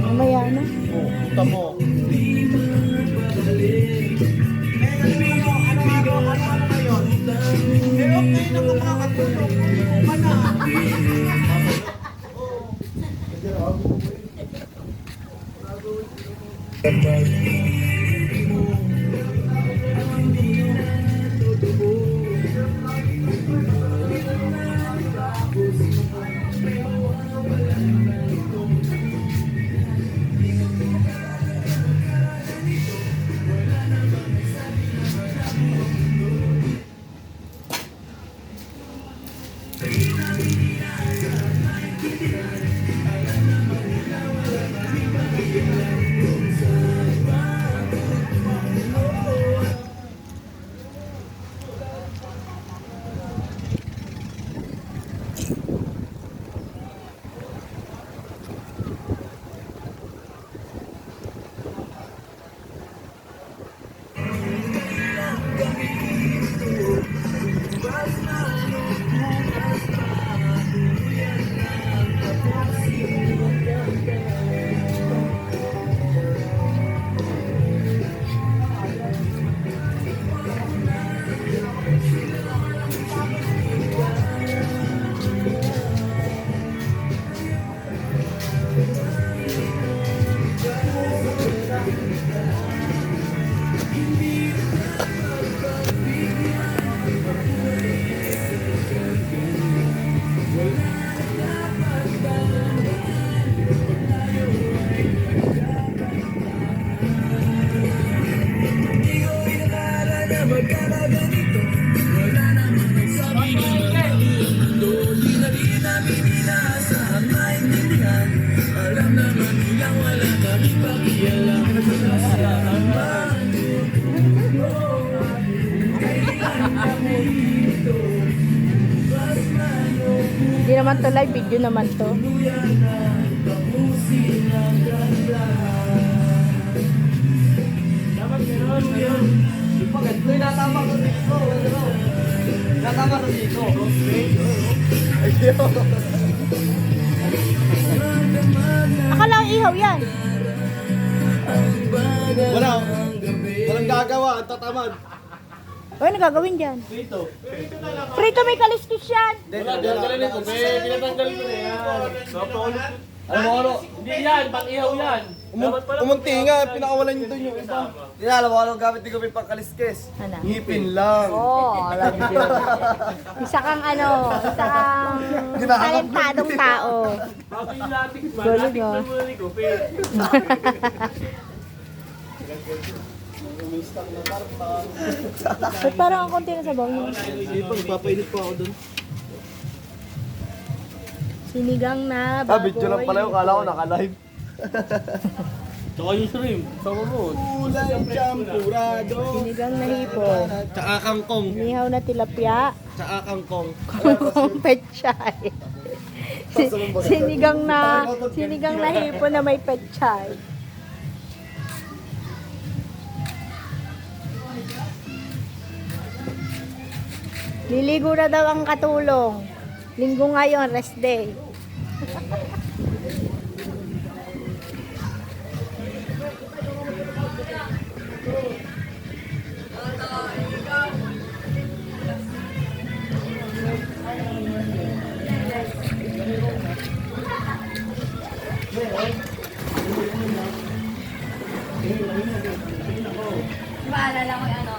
Mamaya na. Puta mo. Hindi naman to live, video naman to. Akala ko ihaw yan. Walang gagawa, ang tatamad. O, ano gagawin dyan? Dito. Prito, may kaliskis yan. Pinatanggal ko na yan. Hindi yan, pang-ihaw yan. Umunti nga, pinakawalan nyo doon yung iba. Hindi na, alam mo anong gamit ni Gawin pang kaliskes. Ano? Ngipin lang. Oo, alam ko. Isa kang talentadong tao. Bago yung latik ba? Galing, Latik ah. na muna ni Kope. Ba't parang ang konti na sabaw niya? Hindi pa, nagpapainit pa ako doon. Sinigang na baboy. Video lang pala yung kala ko naka-live. Tsaka yung shrimp, sama mo. Kulay champurado. Sinigang na hipon. Tsaka kangkong. Inihaw na tilapia. Tsaka kangkong. Kangkong pechay. Sinigang na hipon na may pechay. Liligo na daw ang katulong. Linggo ngayon, rest day. Maalala ko yung ano.